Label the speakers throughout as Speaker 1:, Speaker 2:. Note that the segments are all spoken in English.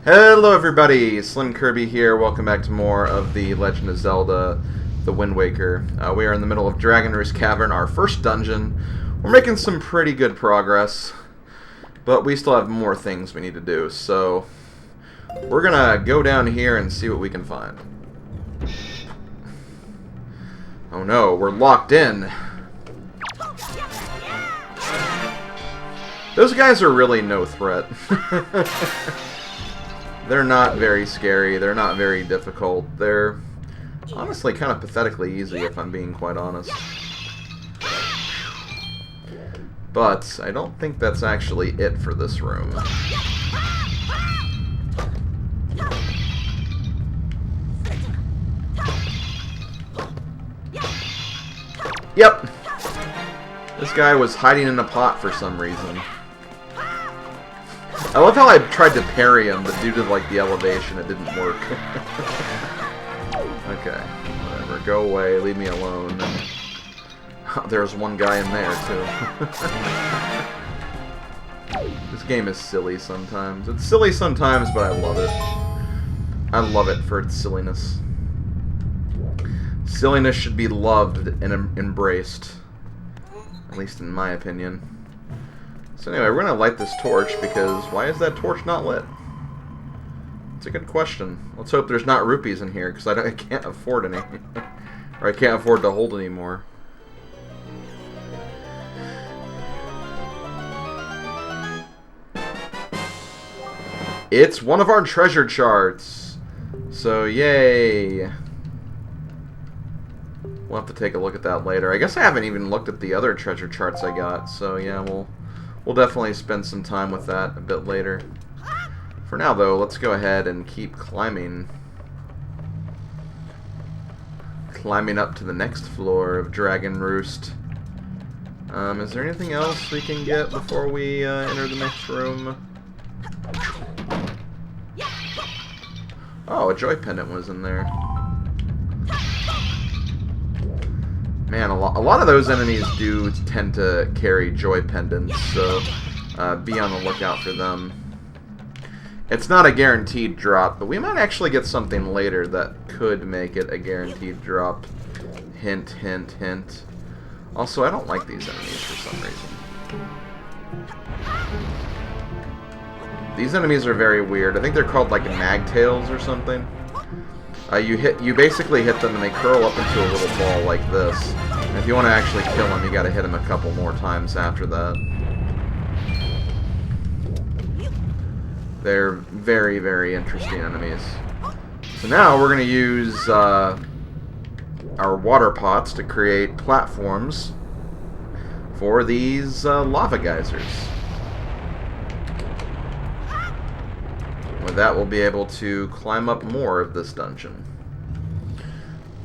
Speaker 1: Hello everybody, SlimKirby here. Welcome back to more of the Legend of Zelda, The Wind Waker. We are in the middle of Dragon Roost Cavern, our first dungeon. We're making some pretty good progress, but we still have more things we need to do, so we're gonna go down here and see what we can find. Oh no, we're locked in. Those guys are really no threat. They're not very scary, they're not very difficult, they're honestly kind of pathetically easy if I'm being quite honest. But I don't think that's actually it for this room. Yep! This guy was hiding in a pot for some reason. I love how I tried to parry him, but due to like the elevation, it didn't work. Okay, whatever. Go away. Leave me alone. Oh, there's one guy in there too. This game is silly sometimes. It's silly sometimes, but I love it. I love it for its silliness. Silliness should be loved and embraced, at least in my opinion. So anyway, we're going to light this torch, because why is that torch not lit? It's a good question. Let's hope there's not rupees in here, because I can't afford any. Or I can't afford to hold any more. It's one of our treasure charts! So, yay! We'll have to take a look at that later. I guess I haven't even looked at the other treasure charts I got, so yeah, We'll definitely spend some time with that a bit later. For now, though, let's go ahead and keep climbing. Climbing up to the next floor of Dragon Roost. Is there anything else we can get before we enter the next room? Oh, a joy pendant was in there. Man, a lot of those enemies do tend to carry joy pendants, so be on the lookout for them. It's not a guaranteed drop, but we might actually get something later that could make it a guaranteed drop. Hint, hint, hint. Also, I don't like these enemies for some reason. These enemies are very weird. I think they're called like magtails or something. You basically hit them and they curl up into a little ball like this. And if you want to actually kill them, you gotta hit them a couple more times after that. They're very, very interesting enemies. So now we're gonna use our water pots to create platforms for these lava geysers. With that, we'll be able to climb up more of this dungeon.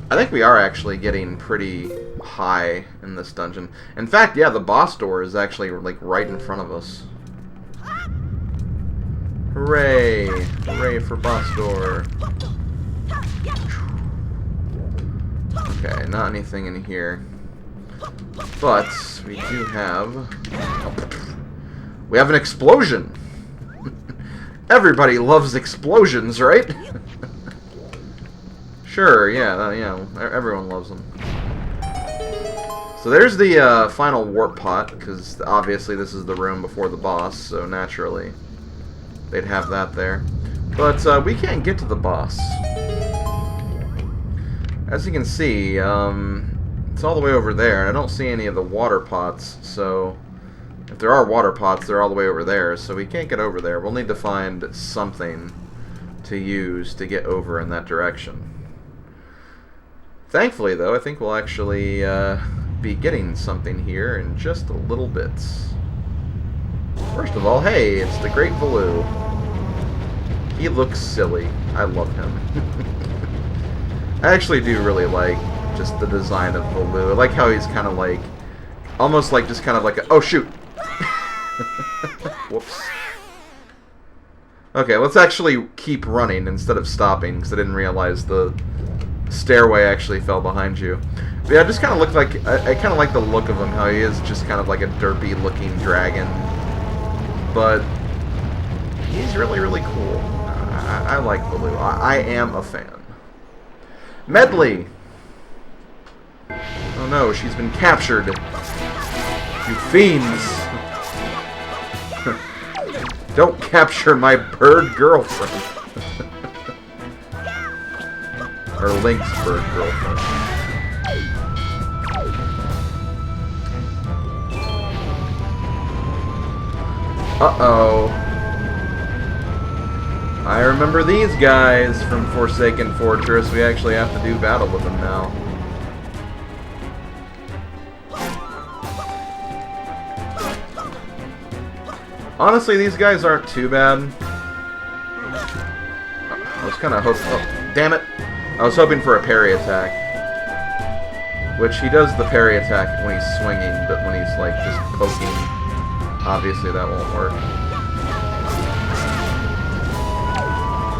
Speaker 1: I think we are actually getting pretty high in this dungeon. In fact, yeah, the boss door is actually like right in front of us. Hooray! Hooray for boss door. Okay, not anything in here. But we do have... we have an explosion! Everybody loves explosions, right? Sure, yeah, everyone loves them. So there's the final warp pot, because obviously this is the room before the boss, so naturally they'd have that there. But we can't get to the boss. As you can see, it's all the way over there, and I don't see any of the water pots, so... if there are water pots, they're all the way over there, so we can't get over there. We'll need to find something to use to get over in that direction. Thankfully, though, I think we'll actually be getting something here in just a little bit. First of all, hey, it's the Great Valoo. He looks silly. I love him. I actually do really like just the design of Valoo. I like how he's kind of like, almost like just kind of like a, oh shoot! Whoops. Okay, let's actually keep running instead of stopping, because I didn't realize the stairway actually fell behind you. But yeah, it just kind of looked like, I kind of like the look of him, how he is just kind of like a derpy looking dragon. But he's really, really cool. I like Baloo. I am a fan. Medli! Oh no, she's been captured. You fiends! Don't capture my bird girlfriend. Or Link's bird girlfriend. Uh-oh. I remember these guys from Forsaken Fortress. We actually have to do battle with them now. Honestly, these guys aren't too bad. I was kind of hoping... Oh, damn it! I was hoping for a parry attack. Which he does the parry attack when he's swinging, but when he's like just poking, obviously that won't work.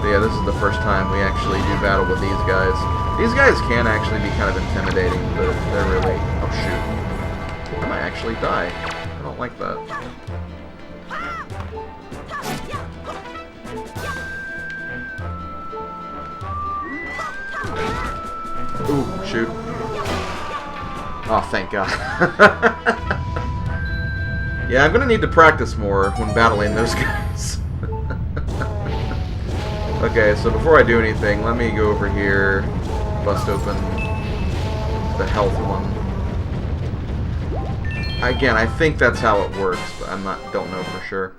Speaker 1: But yeah, this is the first time we actually do battle with these guys. These guys can actually be kind of intimidating, but they're really... Oh shoot. I might actually die. I don't like that. Ooh, shoot. Oh, thank God. Yeah, I'm gonna need to practice more when battling those guys. Okay, so before I do anything, let me go over here, bust open the health one. Again, I think that's how it works, but don't know for sure.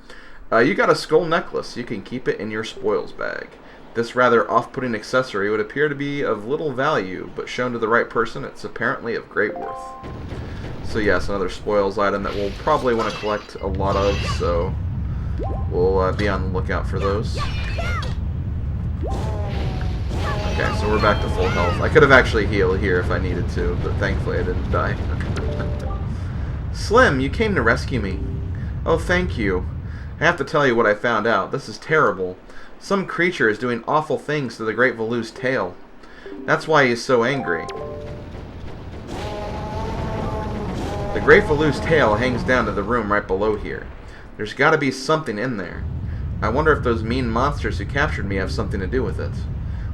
Speaker 1: You got a skull necklace. You can keep it in your spoils bag. This rather off-putting accessory would appear to be of little value, but shown to the right person, it's apparently of great worth. So yes, another spoils item that we'll probably want to collect a lot of, so we'll be on the lookout for those. Okay, so we're back to full health. I could have actually healed here if I needed to, but thankfully I didn't die. Slim, you came to rescue me. Oh, thank you. I have to tell you what I found out. This is terrible. Some creature is doing awful things to the Great Valu's tail. That's why he's so angry. The Great Valu's tail hangs down to the room right below here. There's got to be something in there. I wonder if those mean monsters who captured me have something to do with it.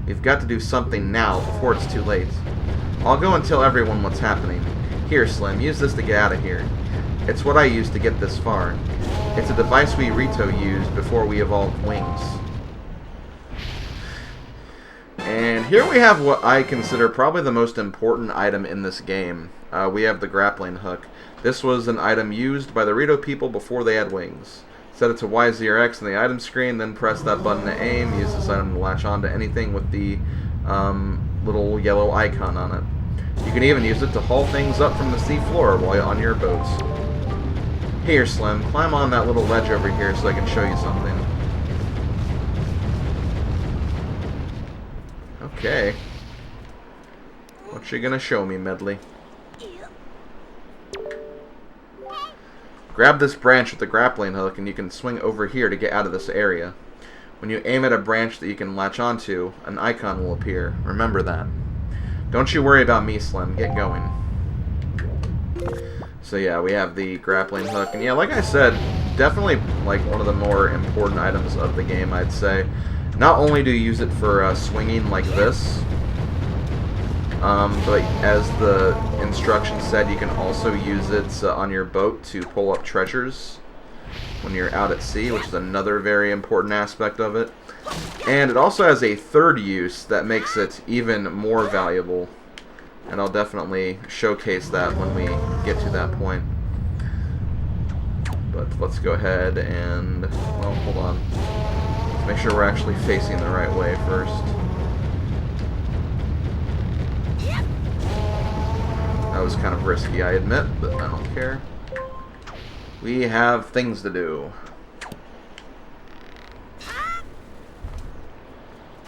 Speaker 1: We've got to do something now before it's too late. I'll go and tell everyone what's happening. Here, Slim, use this to get out of here. It's what I used to get this far. It's a device we Rito used before we evolved wings. And here we have what I consider probably the most important item in this game. We have the grappling hook. This was an item used by the Rito people before they had wings. Set it to Y, Z, or X in the item screen, then press that button to aim. Use this item to latch onto anything with the little yellow icon on it. You can even use it to haul things up from the sea floor while you're on your boats. Here, Slim, climb on that little ledge over here so I can show you something. Okay. What you gonna show me, Medli? Grab this branch with the grappling hook and you can swing over here to get out of this area. When you aim at a branch that you can latch onto, an icon will appear. Remember that. Don't you worry about me, Slim. Get going. So yeah, we have the grappling hook. And yeah, like I said, definitely like one of the more important items of the game, I'd say. Not only do you use it for swinging like this, but as the instructions said, you can also use it on your boat to pull up treasures when you're out at sea, which is another very important aspect of it. And it also has a third use that makes it even more valuable. And I'll definitely showcase that when we get to that point. But let's go ahead and, well, hold on. Let's make sure we're actually facing the right way first. That was kind of risky, I admit, but I don't care. We have things to do.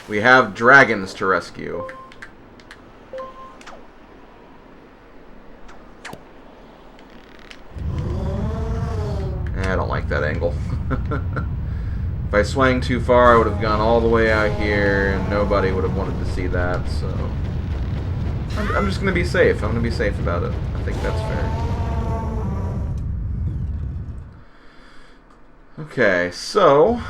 Speaker 1: We have dragons to rescue. I don't like that angle. If I swang too far, I would have gone all the way out here, and nobody would have wanted to see that, so... I'm just going to be safe. I'm going to be safe about it. I think that's fair. Okay, so...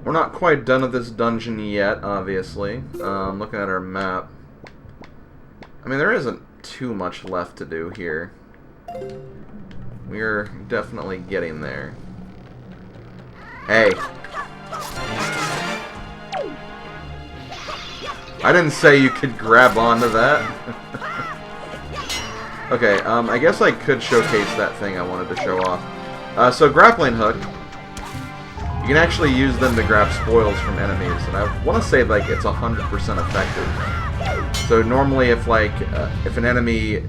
Speaker 1: We're not quite done with this dungeon yet, obviously. Looking at our map. I mean, there isn't too much left to do here. We're definitely getting there. Hey. I didn't say you could grab onto that. Okay, I guess I could showcase that thing I wanted to show off. So grappling hook. You can actually use them to grab spoils from enemies, and I want to say like it's 100% effective. So normally, if an enemy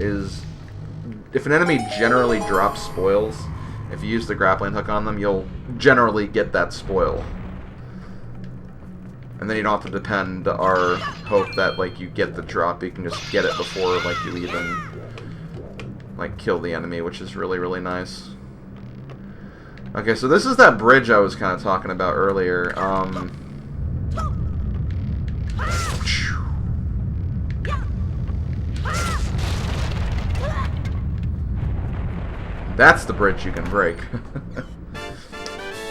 Speaker 1: generally drops spoils, if you use the grappling hook on them, you'll generally get that spoil, and then you don't have to depend or hope that like you get the drop. You can just get it before like you even like kill the enemy, which is really, really nice. Okay, so this is that bridge I was kind of talking about earlier. That's the bridge you can break.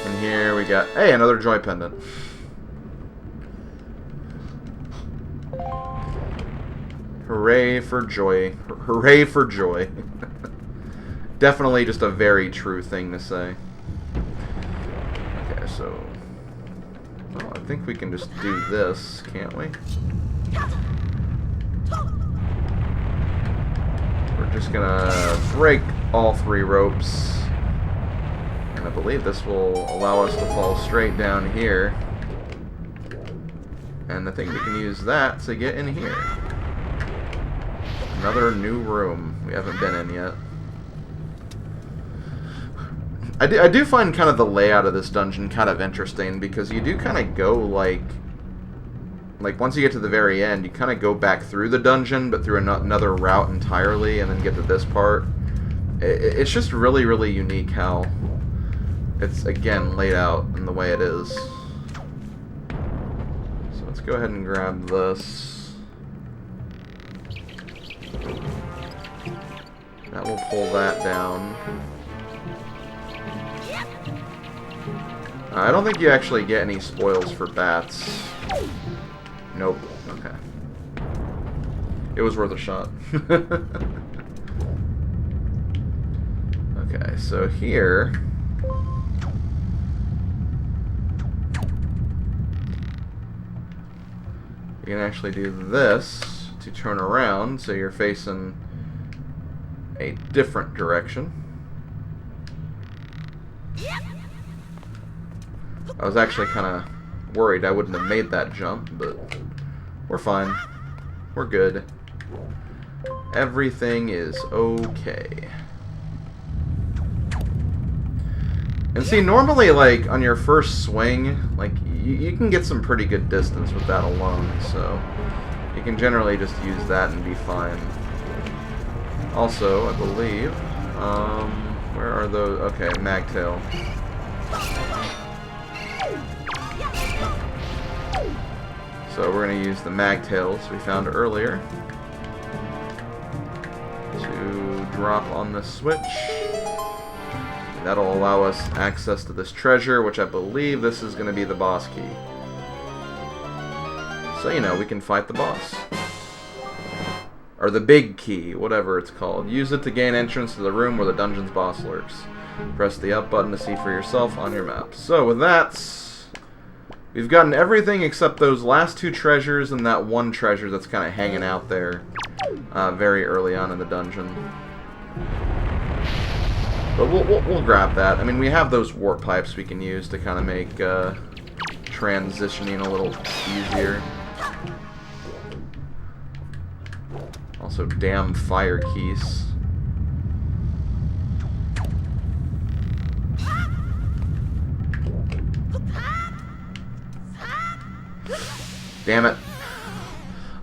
Speaker 1: And here we got, hey, another joy pendant. Hooray for joy. Hooray for joy. Definitely just a very true thing to say. Okay, so... well, I think we can just do this, can't we? We're just gonna break all 3 ropes. And I believe this will allow us to fall straight down here. And I think we can use that to get in here. Another new room we haven't been in yet. I do find kind of the layout of this dungeon kind of interesting, because you do kind of go like once you get to the very end, you kind of go back through the dungeon, but through another route entirely, and then get to this part. It's just really, really unique how it's, again, laid out in the way it is. So let's go ahead and grab this. That will pull that down. I don't think you actually get any spoils for bats. Nope. Okay. It was worth a shot. Okay, so here... you can actually do this to turn around, so you're facing a different direction. I was actually kind of worried I wouldn't have made that jump, but we're fine. We're good. Everything is okay. And see, normally, like, on your first swing, like, you can get some pretty good distance with that alone, so you can generally just use that and be fine. Also, I believe, where are those? Okay, Magtail. So we're going to use the Magtails we found earlier to drop on the switch. That'll allow us access to this treasure, which I believe this is going to be the boss key. So, you know, we can fight the boss. Or the big key, whatever it's called. Use it to gain entrance to the room where the dungeon's boss lurks. Press the up button to see for yourself on your map. So, with that, we've gotten everything except those last 2 treasures and that one treasure that's kind of hanging out there very early on in the dungeon. But we'll grab that. I mean, we have those warp pipes we can use to kind of make transitioning a little easier. Also, damn fire keys. Damn it.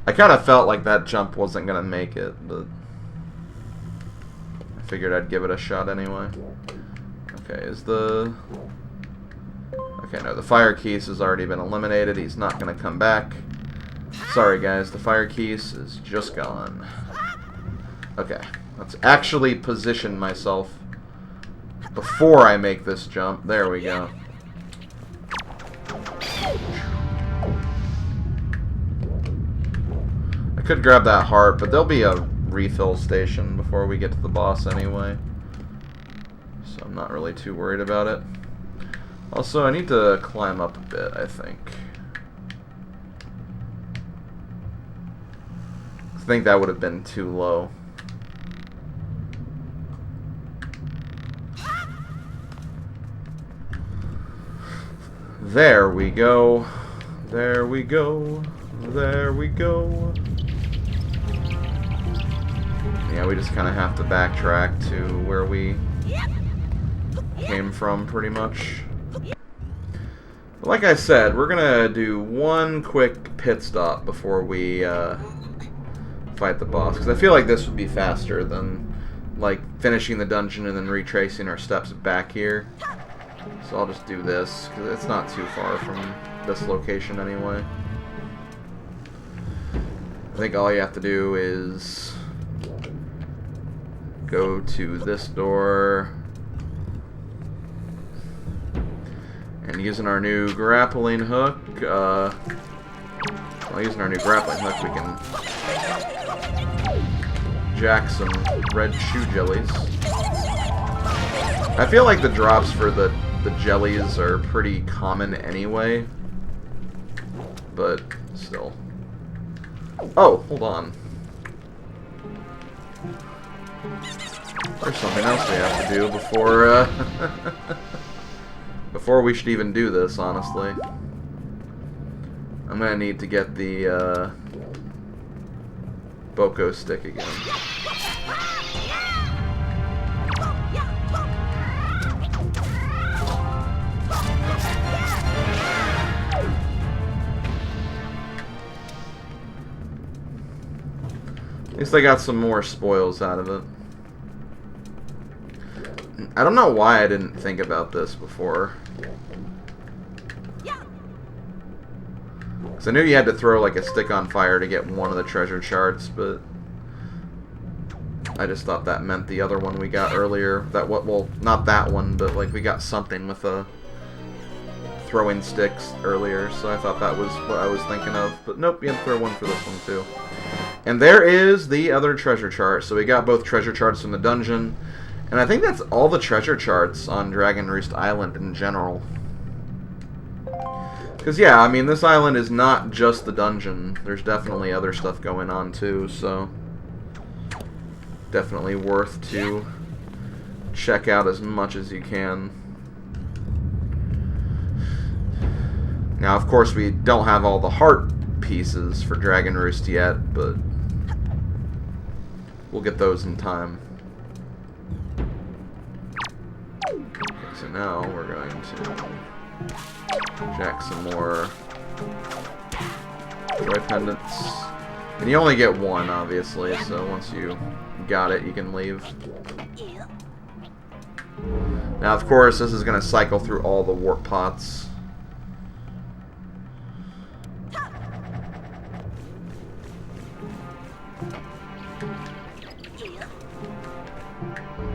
Speaker 1: I kind of felt like that jump wasn't going to make it, but I figured I'd give it a shot anyway. Okay, is the... okay, no, the fire keys has already been eliminated. He's not going to come back. Sorry, guys, the fire keys is just gone. Okay, let's actually position myself before I make this jump. There we go. could grab that heart, but there'll be a refill station before we get to the boss anyway. So I'm not really too worried about it. Also, I need to climb up a bit, I think. I think that would have been too low. There we go. There we go. There we go. Yeah, we just kind of have to backtrack to where we came from, pretty much. But like I said, we're gonna do one quick pit stop before we fight the boss, because I feel like this would be faster than like finishing the dungeon and then retracing our steps back here. So I'll just do this, because it's not too far from this location anyway. I think all you have to do is go to this door, and using our new grappling hook, using our new grappling hook, we can jack some red shoe jellies. I feel like the drops for the jellies are pretty common anyway, but still. Oh, hold on. There's something else we have to do before, before we should even do this, honestly. I'm gonna need to get the, Boko stick again. At least I got some more spoils out of it. I don't know why I didn't think about this before. Because I knew you had to throw like a stick on fire to get one of the treasure charts, but I just thought that meant the other one we got earlier. Well, not that one, but like we got something with a throwing sticks earlier, so I thought that was what I was thinking of. But nope, you had to throw one for this one too. And there is the other treasure chart. So we got both treasure charts from the dungeon. And I think that's all the treasure charts on Dragon Roost Island in general. Because, yeah, I mean, this island is not just the dungeon. There's definitely other stuff going on, too, so definitely worth to check out as much as you can. Now, of course, we don't have all the heart pieces for Dragon Roost yet, but we'll get those in time. Okay, so now we're going to jack some more joy pendants. And you only get one, obviously, so once you got it, you can leave. Now, of course, this is going to cycle through all the warp pots.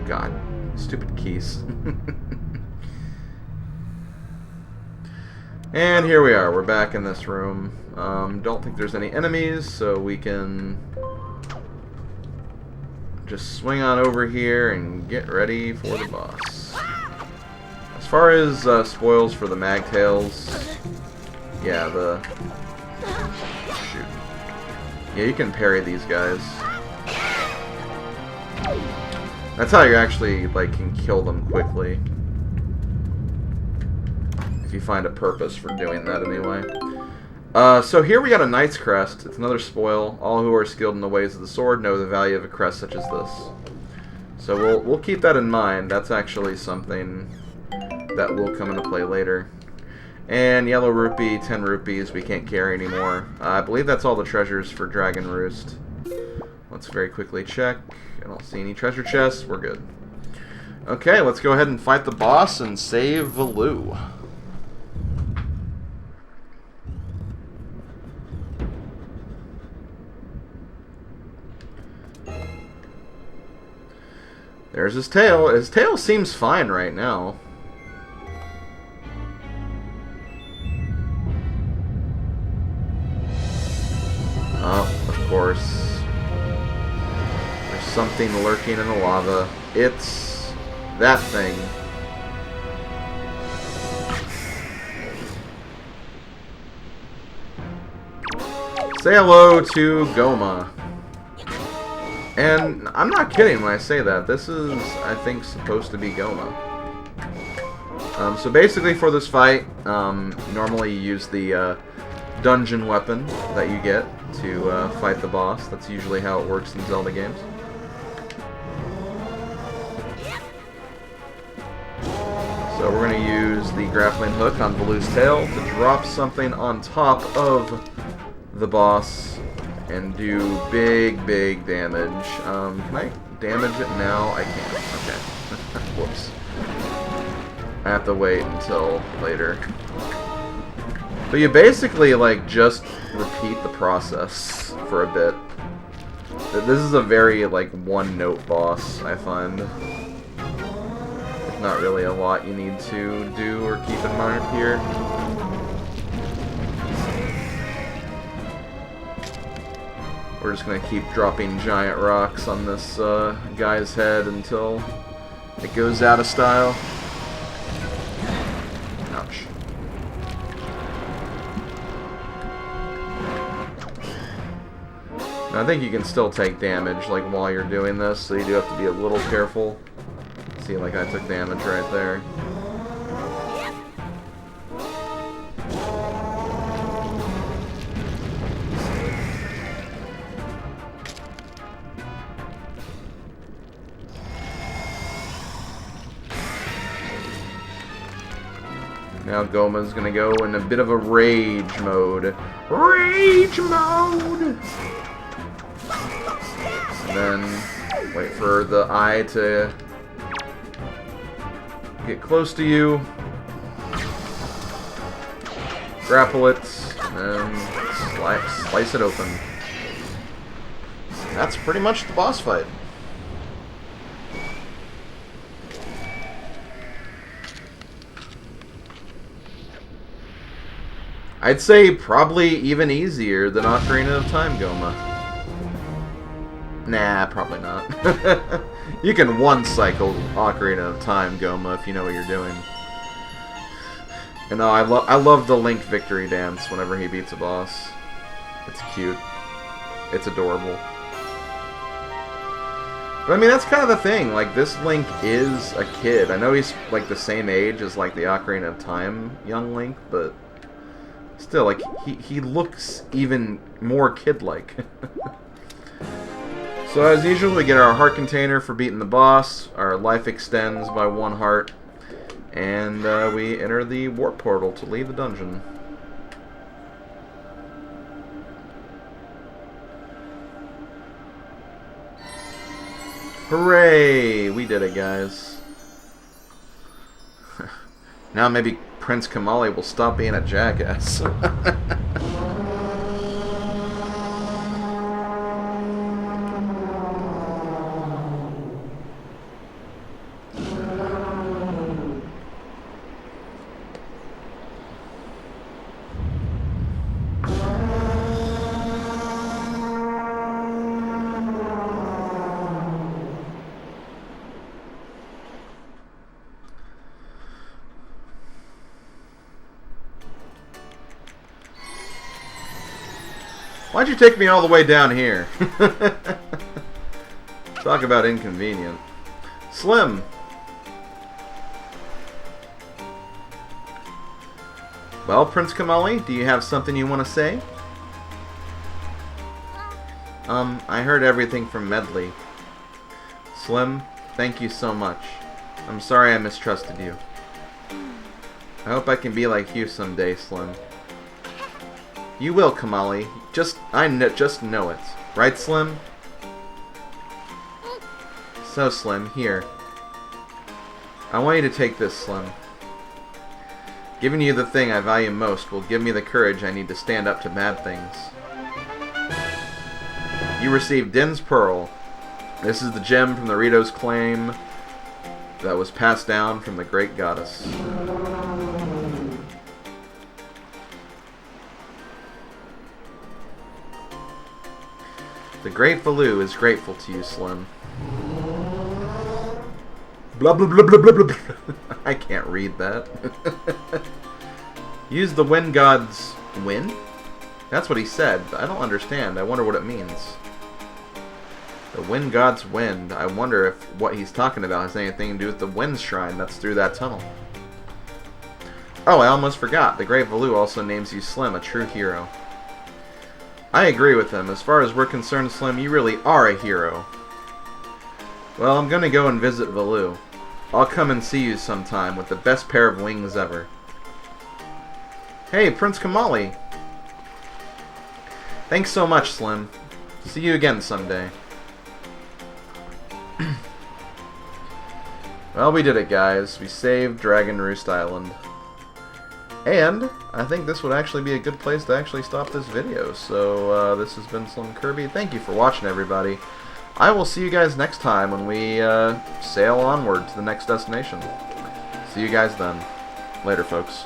Speaker 1: God, stupid keys. And here we are. We're back in this room. Don't think there's any enemies, so we can just swing on over here and get ready for the boss. As far as spoils for the magtails, yeah, shoot. Yeah, you can parry these guys. That's how you actually like can kill them quickly. If you find a purpose for doing that anyway. So here we got a Knight's Crest. It's another spoil. All who are skilled in the ways of the sword know the value of a crest such as this. So we'll keep that in mind. That's actually something that will come into play later. And yellow rupee, 10 rupees, we can't carry anymore. I believe that's all the treasures for Dragon Roost. Let's very quickly check. I don't see any treasure chests. We're good. Okay, let's go ahead and fight the boss and save Valoo. There's his tail. His tail seems fine right now. Oh, of course. There's something lurking in the lava. It's that thing. Say hello to Gohma. And I'm not kidding when I say that. This is, I think, supposed to be Gohma. So basically for this fight, normally you use the dungeon weapon that you get to fight the boss. That's usually how it works in Zelda games. So we're going to use the grappling hook on Baloo's tail to drop something on top of the boss and do big, big damage. Can I damage it now? I can't. Okay. Whoops. I have to wait until later. But you basically, like, just repeat the process for a bit. This is a very, like, one-note boss, I find. There's not really a lot you need to do or keep in mind here. We're just going to keep dropping giant rocks on this guy's head until it goes out of style. Ouch. Now, I think you can still take damage like while you're doing this, so you do have to be a little careful. See, like I took damage right there. Now Gohma's gonna go in a bit of a rage mode. Rage mode! And then wait for the eye to get close to you. Grapple it, and slice it open. That's pretty much the boss fight. I'd say probably even easier than Ocarina of Time Gohma. Nah, probably not. You can one-cycle Ocarina of Time Gohma if you know what you're doing. And no, I love the Link victory dance whenever he beats a boss. It's cute. It's adorable. But I mean, that's kind of the thing. Like, this Link is a kid. I know he's like the same age as like the Ocarina of Time young Link, but still, like, he looks even more kid-like. So as usual, we get our heart container for beating the boss, our life extends by 1 heart, and we enter the warp portal to leave the dungeon. Hooray! We did it, guys. Now maybe Prince Kamali will stop being a jackass. Why'd you take me all the way down here? Talk about inconvenient. Slim! Well, Prince Kamali, do you have something you want to say? I heard everything from Medli. Slim, thank you so much. I'm sorry I mistrusted you. I hope I can be like you someday, Slim. You will, Kamali. Just know it. Right, Slim? So, Slim, here. I want you to take this, Slim. Giving you the thing I value most will give me the courage I need to stand up to bad things. You received Din's Pearl. This is the gem from the Rito's claim that was passed down from the great goddess. The Great Valoo is grateful to you, Slim. Blah, blah, blah, blah, blah, blah. I can't read that. Use the wind god's... Wind? That's what he said. I don't understand. I wonder what it means. The wind god's wind. I wonder if what he's talking about has anything to do with the wind shrine that's through that tunnel. Oh, I almost forgot. The Great Valoo also names you Slim, a true hero. I agree with him. As far as we're concerned, Slim, you really are a hero. Well, I'm gonna go and visit Valoo. I'll come and see you sometime with the best pair of wings ever. Hey, Prince Kamali! Thanks so much, Slim. See you again someday. Well, we did it, guys. We saved Dragon Roost Island. And I think this would actually be a good place to actually stop this video. So, this has been SlimKirby. Thank you for watching, everybody. I will see you guys next time when we sail onward to the next destination. See you guys then. Later, folks.